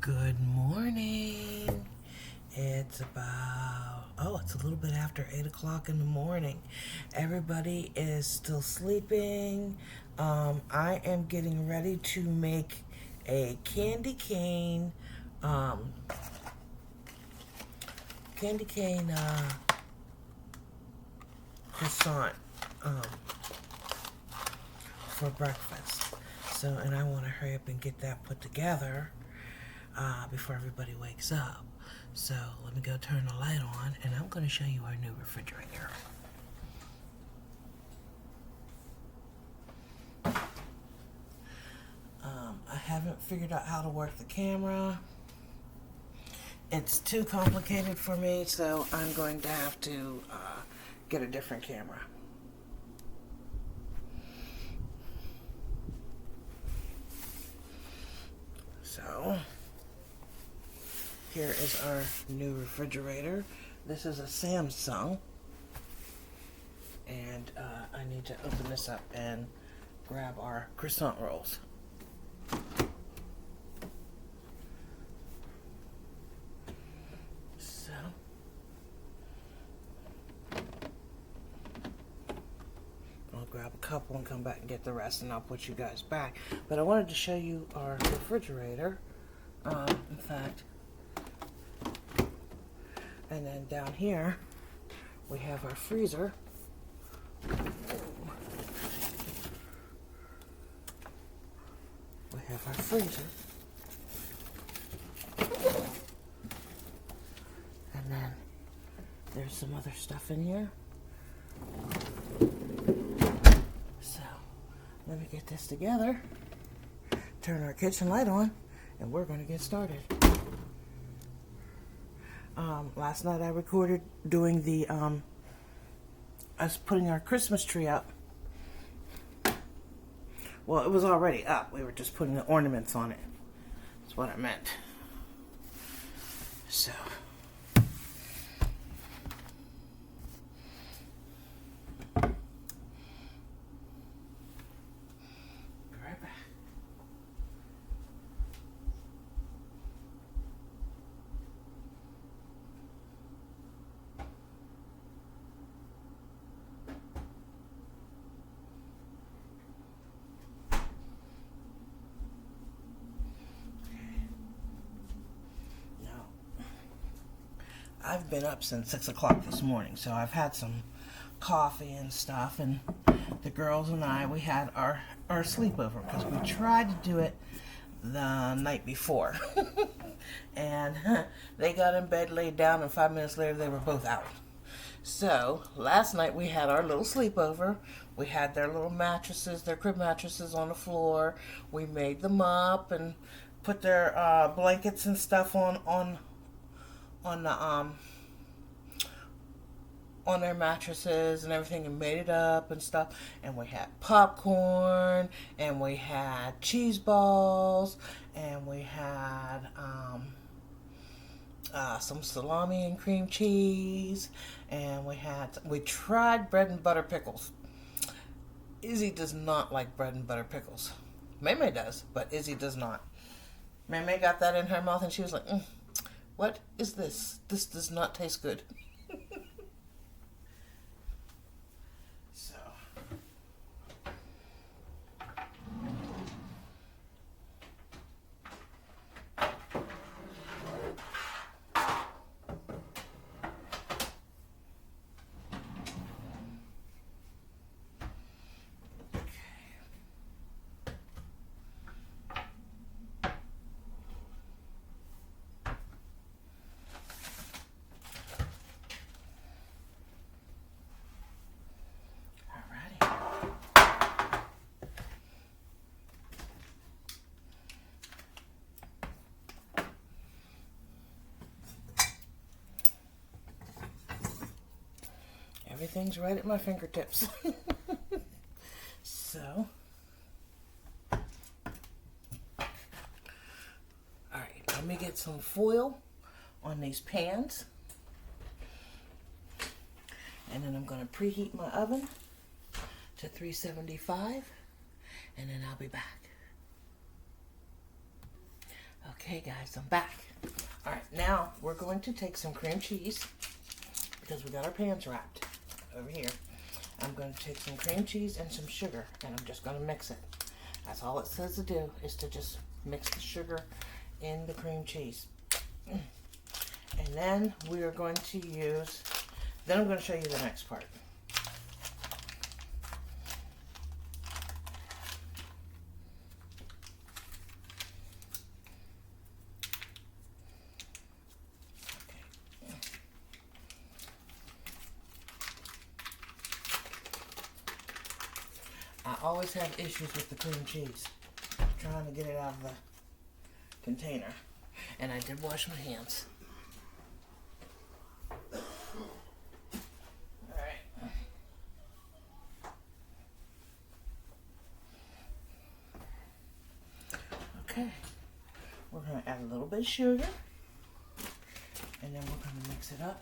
Good morning. It's it's a little bit after 8 o'clock in the morning. Everybody is still sleeping. I am getting ready to make a candy cane croissant for breakfast. So, and I want to hurry up and get that put together before everybody wakes up. So let me go turn the light on, and I'm going to show you our new refrigerator. I haven't figured out how to work the camera. It's too complicated for me, so I'm going to have to get a different camera. So here is our new refrigerator. This is a Samsung, and I need to open this up and grab our croissant rolls. So I'll grab a couple and come back and get the rest, and I'll put you guys back. But I wanted to show you our refrigerator. In fact, and then down here we have our freezer. We have our freezer. And then there's some other stuff in here. So let me get this together, turn our kitchen light on, and we're going to get started. Last night I recorded doing the us putting our Christmas tree up. Well, it was already up. We were just putting the ornaments on it. That's what I meant. So be right back. I've been up since 6 o'clock this morning, so I've had some coffee and stuff, and the girls and I, we had our sleepover because we tried to do it the night before. And they got in bed, laid down, and 5 minutes later they were both out. So last night we had our little sleepover. We had their little mattresses, their crib mattresses on the floor. We made them up and put their blankets and stuff on their mattresses and everything, and made it up and stuff. And we had popcorn, and we had cheese balls, and we had some salami and cream cheese, and we tried bread and butter pickles. Izzy does not like bread and butter pickles. Maymay does, but Izzy does not. Maymay got that in her mouth and she was like, what is this? This does not taste good. So everything's right at my fingertips. So, alright, let me get some foil on these pans. And then I'm going to preheat my oven to 375, and then I'll be back. Okay guys, I'm back. Alright, now we're going to take some cream cheese because we got our pans wrapped over here. I'm going to take some cream cheese and some sugar and I'm just going to mix it. That's all it says to do, is to just mix the sugar in the cream cheese. And then we are going to use, then I'm going to show you the next part. I always have issues with the cream cheese, trying to get it out of the container. And I did wash my hands. Alright. Okay. We're going to add a little bit of sugar. And then we're going to mix it up.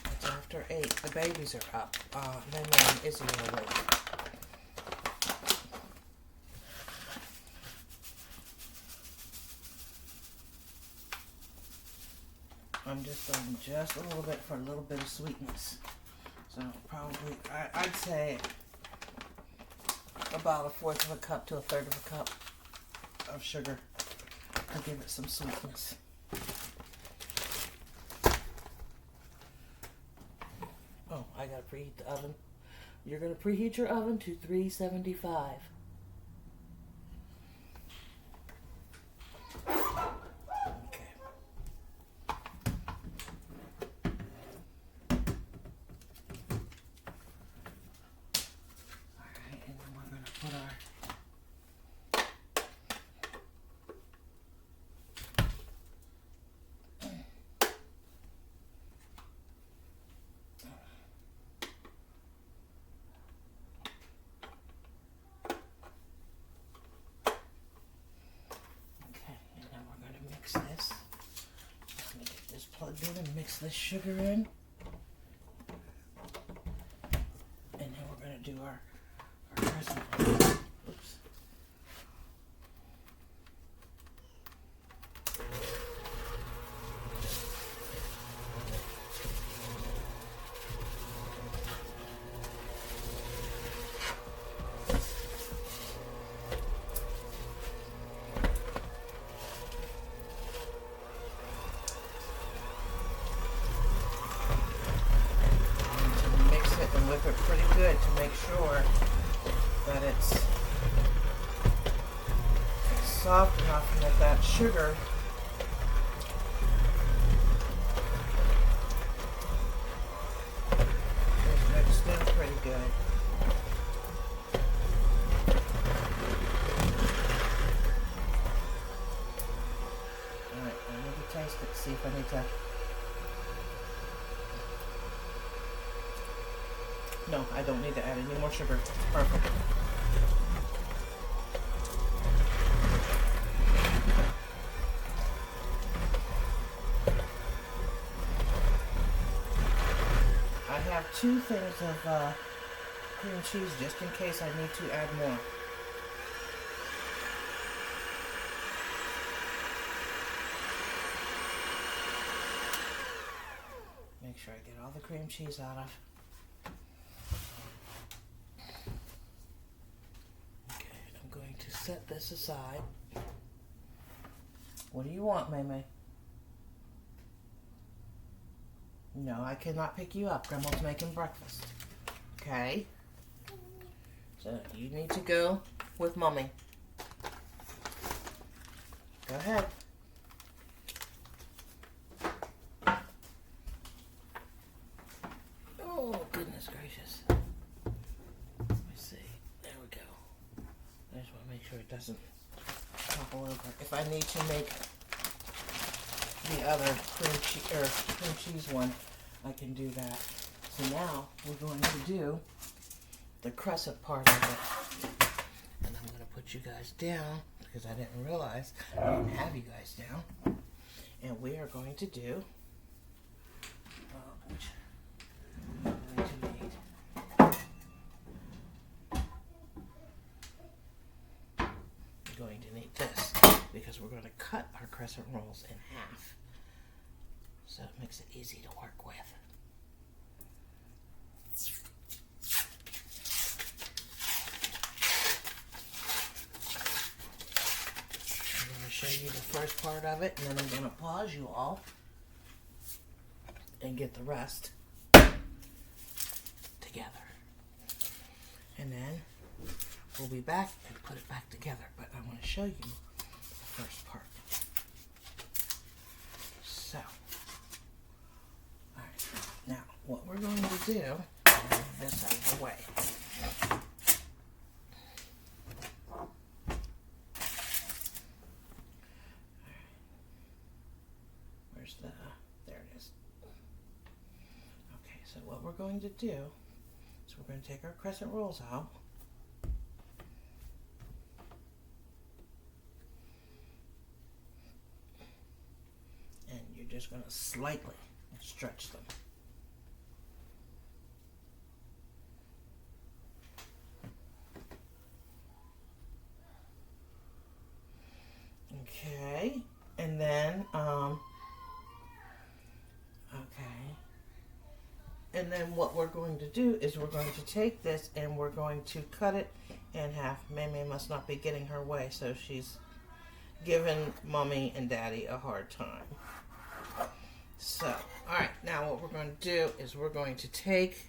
It's after 8. The babies are up. Then Izzy are awake. I'm just throwing just a little bit for a little bit of sweetness. So probably, I'd say about 1/4 of a cup to 1/3 of a cup of sugar to give it some sweetness. Oh, I gotta preheat the oven. You're gonna preheat your oven to 375. This. Let me get this plugged in and mix this sugar in. And then we're going to do our croissant. Oops. Whip it pretty good to make sure that it's soft enough and that sugar is mixed in pretty good. Alright, I need to taste it, see if I need to. No, I don't need to add any more sugar. Perfect. I have 2 things of cream cheese just in case I need to add more. Make sure I get all the cream cheese out of. Set this aside. What do you want, Maymay? No, I cannot pick you up. Grandma's making breakfast. Okay? So you need to go with Mommy. Go ahead. Oh, goodness gracious. Let me see. There we go. I just want to make sure it doesn't topple over. If I need to make the other cream cheese one, I can do that. So now we're going to do the croissant part of it. And I'm going to put you guys down because I didn't realize I didn't have you guys down. And we are going to do which I'm going to need. because we're going to cut our crescent rolls in half. So it makes it easy to work with. I'm going to show you the first part of it, and then I'm going to pause you all and get the rest together. And then we'll be back and put it back together. But I want to show you the first part. So, alright, now what we're going to do, move this out of the way. Where's the, there it is. Okay, so what we're going to do is we're going to take our crescent rolls out. And you're just going to slightly stretch them. Okay, and then, and then what we're going to do is we're going to take this and we're going to cut it in half. Mamie must not be getting her way, so she's giving Mommy and Daddy a hard time. So, alright, now what we're going to do is we're going to take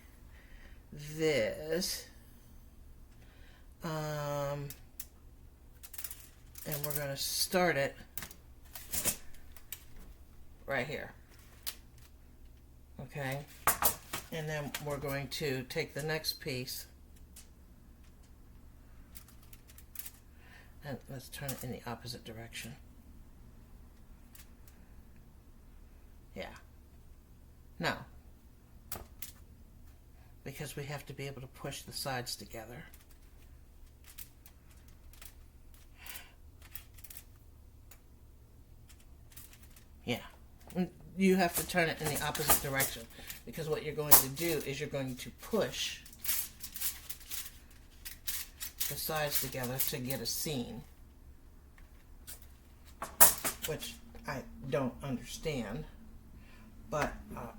this, and we're going to start it right here. Okay? And then we're going to take the next piece and let's turn it in the opposite direction. Yeah. No. Because we have to be able to push the sides together. Yeah. You have to turn it in the opposite direction, because what you're going to do is you're going to push the sides together to get a seam, which I don't understand, but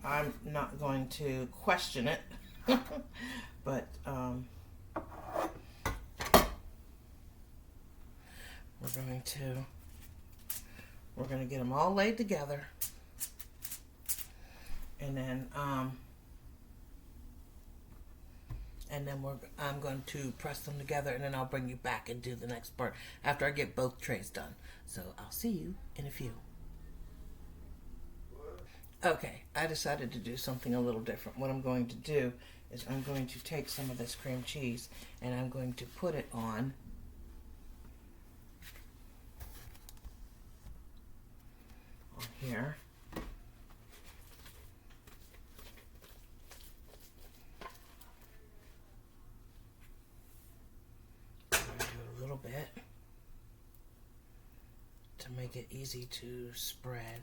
I'm not going to question it. But we're going to get them all laid together. And then I'm going to press them together, and then I'll bring you back and do the next part after I get both trays done. So I'll see you in a few. Okay, I decided to do something a little different. What I'm going to do is I'm going to take some of this cream cheese and I'm going to put it on here. Bit to make it easy to spread.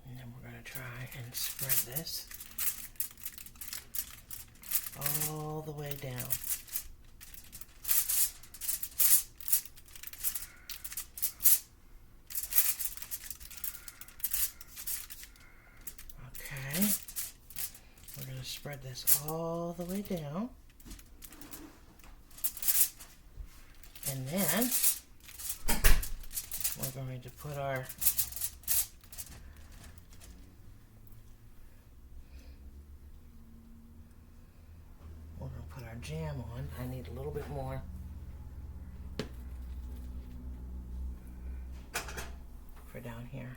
And then we're going to try and spread this all the way down. Spread this all the way down, and then we're going to put our jam on. I need a little bit more for down here.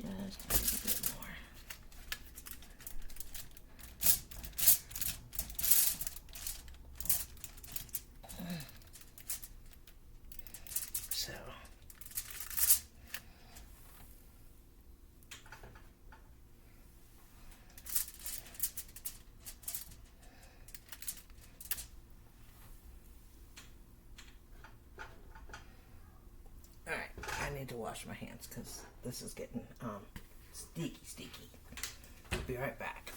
Just a little bit more. So, all right, I need to wash my hands because this is getting Sticky. I'll be right back.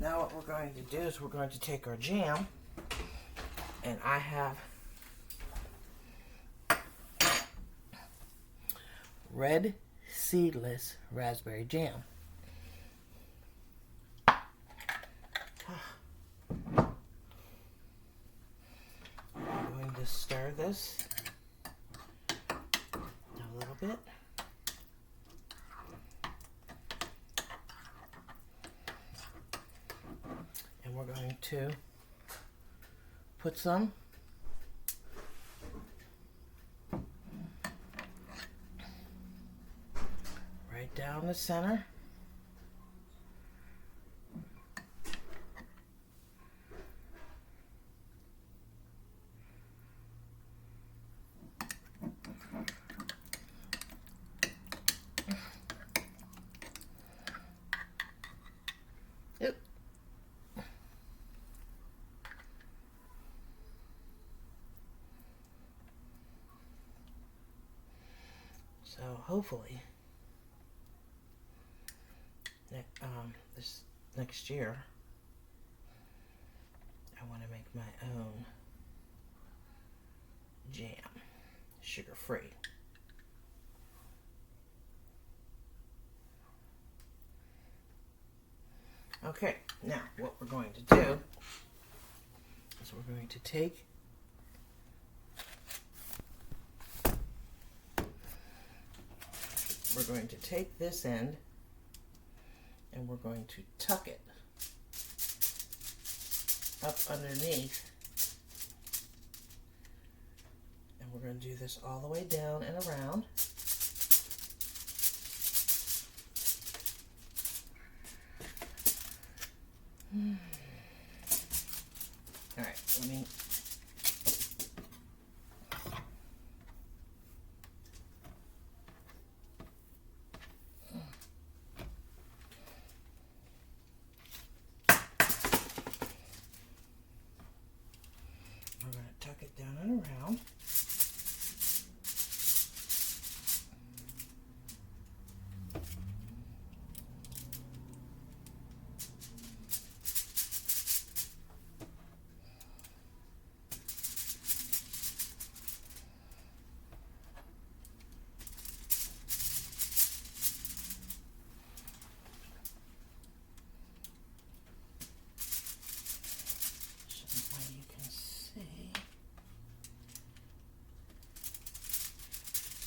Now what we're going to do is we're going to take our jam, and I have red seedless raspberry jam. I'm going to stir this a little bit. And we're going to put some right down the center. So hopefully, this next year, I want to make my own jam, sugar-free. Okay, now what we're going to do is we're going to take this end and we're going to tuck it up underneath, and we're going to do this all the way down and around. All right, let me tuck it down and around.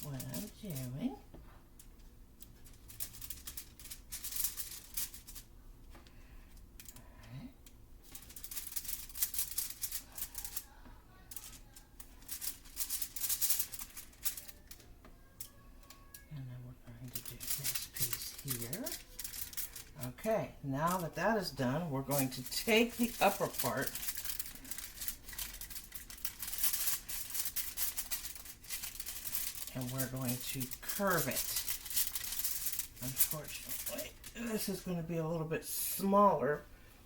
What I'm doing. And then we're going to do this piece here. Okay, now that that is done, we're going to take the upper part and we're going to curve it. Unfortunately, this is going to be a little bit smaller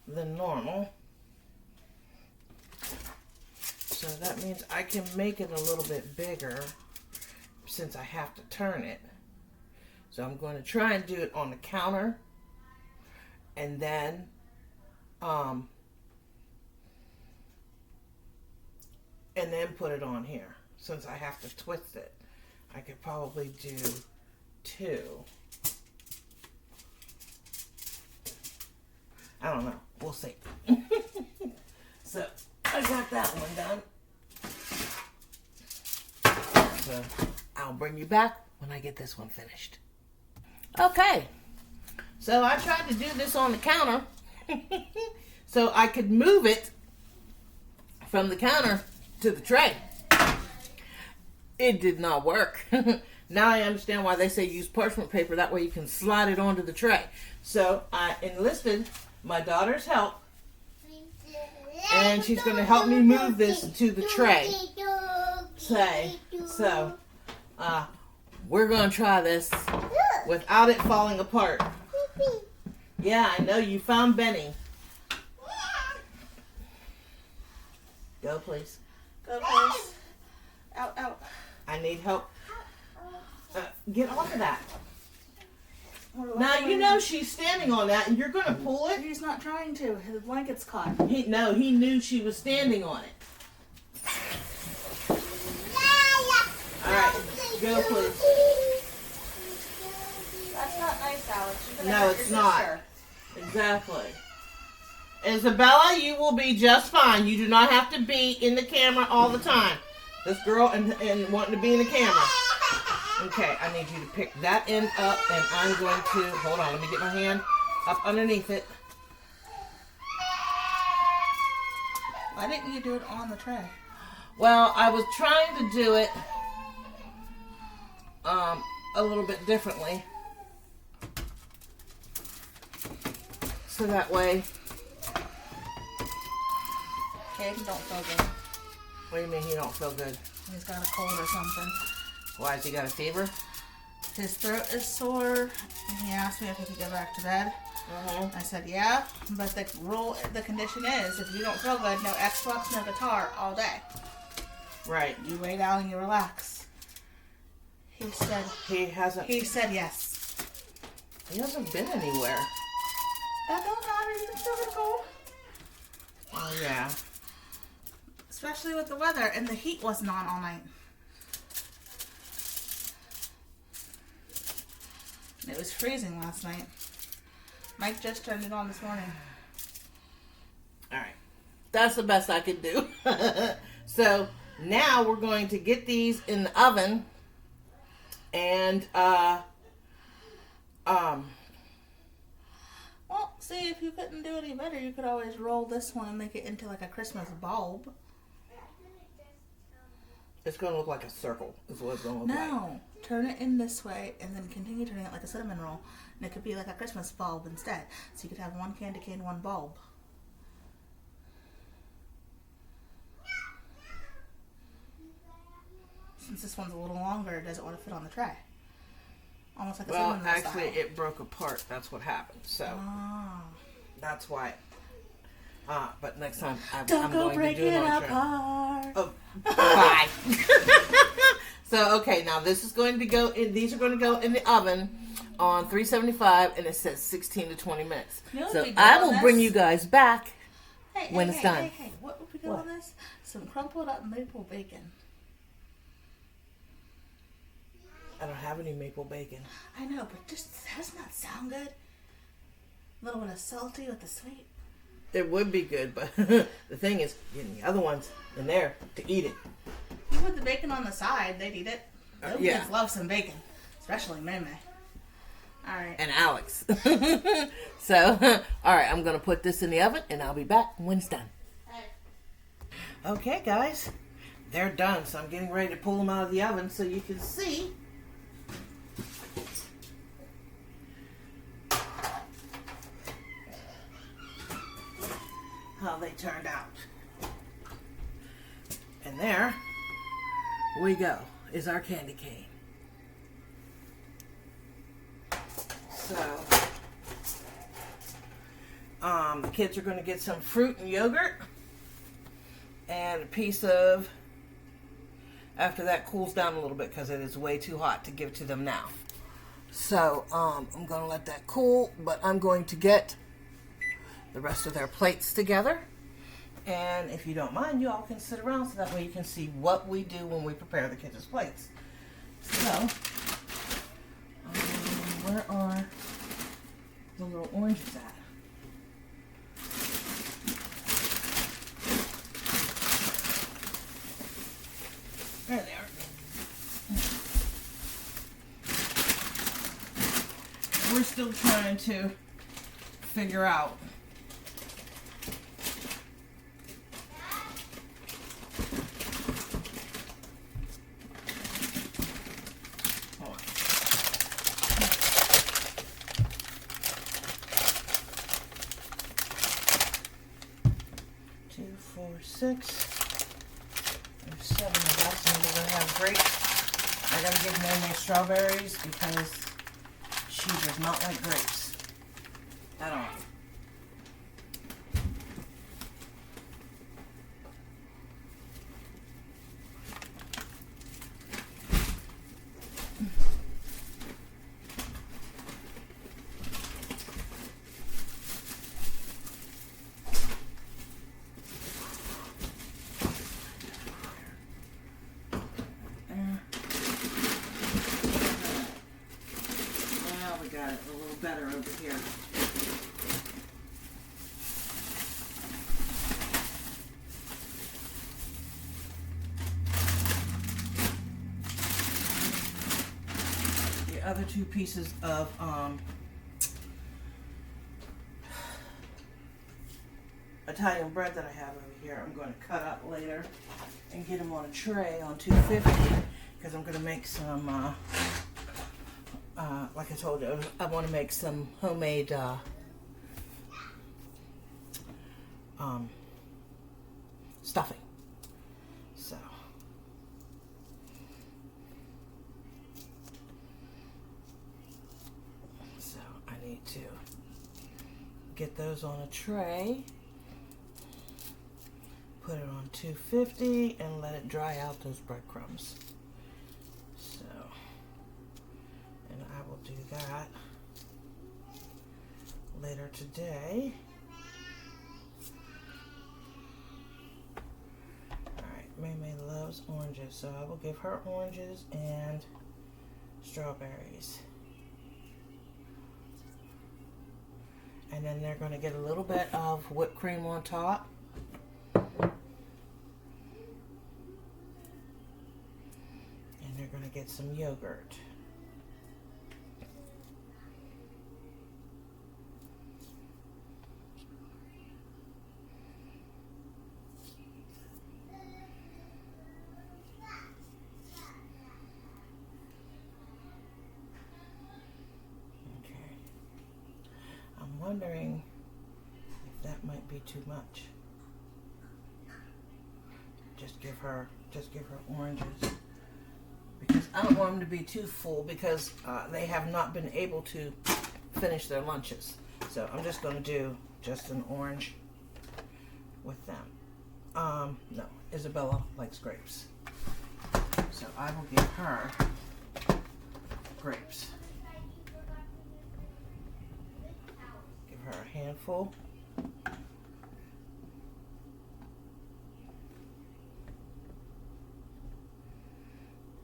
than normal. So that means I can make it a little bit bigger since I have to turn it. So I'm going to try and do it on the counter and then put it on here. Since I have to twist it, I could probably do 2. I don't know. We'll see. So I got that one done. So I'll bring you back when I get this one finished. Okay. So I tried to do this on the counter so I could move it from the counter to the tray. It did not work. Now I understand why they say use parchment paper. That way you can slide it onto the tray. So I enlisted my daughter's help, and she's going to help me move this to the tray. So we're going to try this without it falling apart. Yeah, I know you found Benny. Go, please. Go, please. Out, out. I need help. Get off of that. Now, you know she's standing on that, and you're going to pull it. He's not trying to. His blanket's caught. He knew she was standing on it. All right, go, please. That's not nice, Alex. No, it's not. Exactly. Isabella, you will be just fine. You do not have to be in the camera all the time. This girl and wanting to be in the camera. Okay, I need you to pick that end up, and I'm going to, hold on, let me get my hand up underneath it. Why didn't you do it on the tray? Well, I was trying to do it a little bit differently. So that way. Caden don't feel good. What do you mean he don't feel good? He's got a cold or something. Why, has he got a fever? His throat is sore, and he asked me if he could go back to bed. I said, yeah, but the condition is, if you don't feel good, no Xbox, no guitar all day. Right. You lay down and you relax. He said yes. He hasn't been anywhere. That don't matter, you can still get a cold. Oh, yeah. Especially with the weather, and the heat wasn't on all night. It was freezing last night. Mike just turned it on this morning. All right. That's the best I could do. So now we're going to get these in the oven, and well, see, if you couldn't do any better, you could always roll this one and make it into like a Christmas bulb. It's going to look like a circle is what it's going to look like. No, turn it in this way and then continue turning it like a cinnamon roll. And it could be like a Christmas bulb instead. So you could have one candy cane, one bulb. Since this one's a little longer, it doesn't want to fit on the tray. Almost like a cinnamon roll actually, style. it broke apart. That's what happened. So that's why. But next time I'm going to do it on tray. Oh, bye. So, okay, now this is going to go in, these are going to go in the oven on 375, and it says 16 to 20 minutes. So I will bring you guys back when it's done. Hey, what would we do on this? Some crumpled up maple bacon. I don't have any maple bacon. I know, but doesn't that sound good? A little bit of salty with the sweet. It would be good, but the thing is, getting the other ones in there to eat it. You put the bacon on the side, they'd eat it. Those Yeah. kids love some bacon, especially Meme. All right. And Alex. So, all right, I'm going to put this in the oven, and I'll be back when it's done. Okay, guys, they're done, so I'm getting ready to pull them out of the oven so you can see. How they turned out. And there we go, is our candy cane. So, the kids are going to get some fruit and yogurt and a piece of, after that cools down a little bit because it is way too hot to give to them now. So, I'm going to let that cool, but I'm going to get the rest of their plates together. And if you don't mind, you all can sit around so that way you can see what we do when we prepare the kids' plates. So, where are the little oranges at? There they are. We're still trying to figure out 4, 6. There's 7 of us, and we're going to have grapes. I got to give Mamie strawberries because she does not like grapes at all. Got it a little better over here. The other 2 pieces of Italian bread that I have over here, I'm going to cut up later and get them on a tray on 250 because I'm going to make some like I told you, I want to make some homemade stuffing. So I need to get those on a tray, put it on 250, and let it dry out those breadcrumbs. And I will do that later today. Alright, May loves oranges, so I will give her oranges and strawberries. And then they're going to get a little bit of whipped cream on top. And they're going to get some yogurt. Wondering if that might be too much. Just give her oranges because I don't want them to be too full because they have not been able to finish their lunches. So I'm just going to do just an orange with them. No, Isabella likes grapes, so I will give her grapes. Her a handful.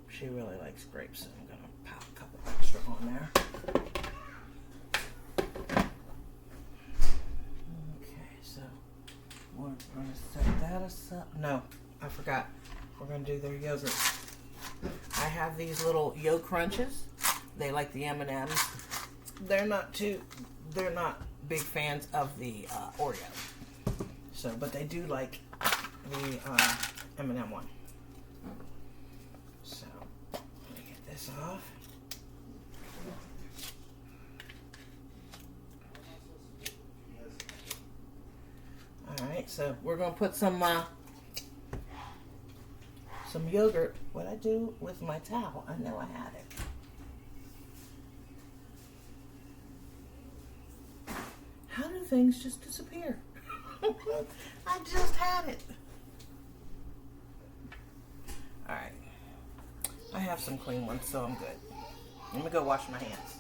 She really likes grapes, so I'm going to pop a couple extra on there. Okay, so we're going to set that aside. No, I forgot. We're going to do their yogurt. I have these little Yo Crunches. They like the M&Ms. They're not big fans of the Oreo, but they do like the M&M one. So let me get this off. All right, so we're gonna put some yogurt. What I do with my towel? I know I had it. How do things just disappear? I just had it. Alright. I have some clean ones, so I'm good. Let me go wash my hands.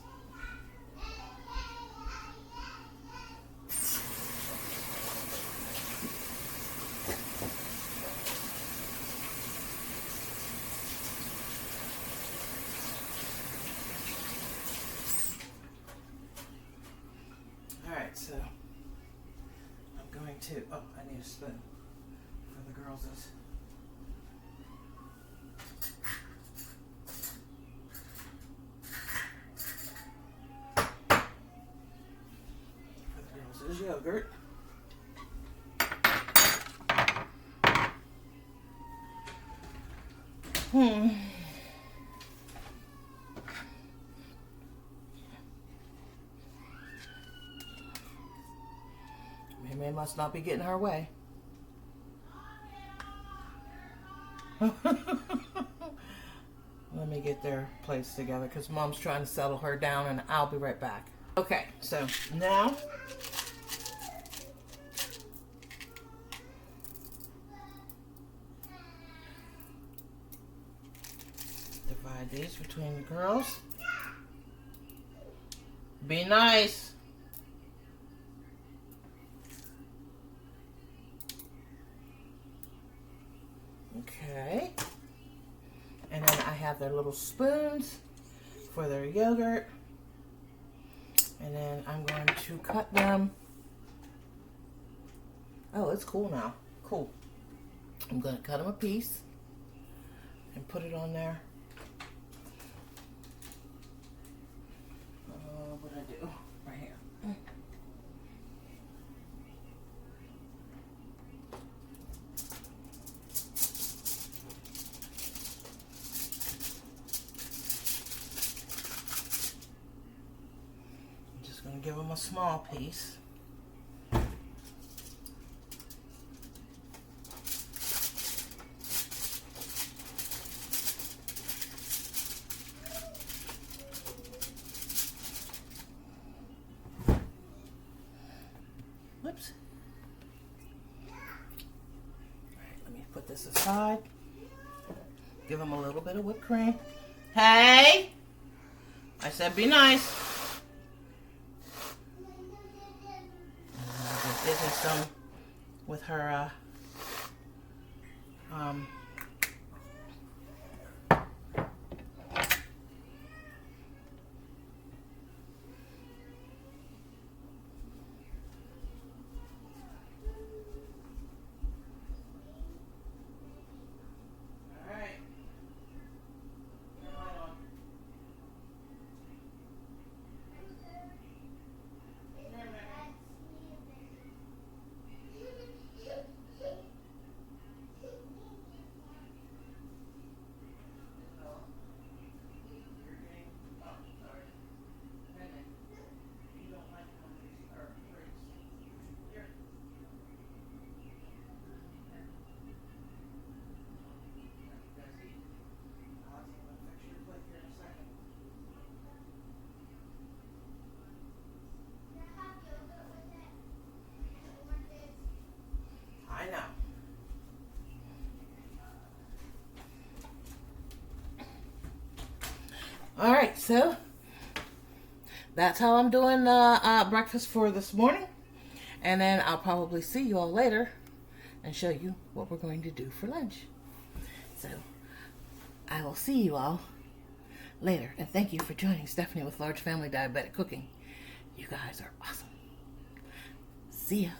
So I'm going to, I need a spoon for the girls. For the girls' yogurt. Must not be getting her way. Let me get their plates together because Mom's trying to settle her down, and I'll be right back. Okay, so now divide these between the girls. Be nice. Okay. And then I have their little spoons for their yogurt. And then I'm going to cut them. Oh, it's cool now. Cool. I'm going to cut them a piece and put it on there. What I do right here. I'm just going to give them a small piece. Whoops. Alright, let me put this aside. Give them a little bit of whipped cream. Hey! I said be nice. I'll give Izzy some with her, I know. All right, so that's how I'm doing breakfast for this morning. And then I'll probably see you all later and show you what we're going to do for lunch. So I will see you all later. And thank you for joining Stephanie with Large Family Diabetic Cooking. You guys are awesome. See ya.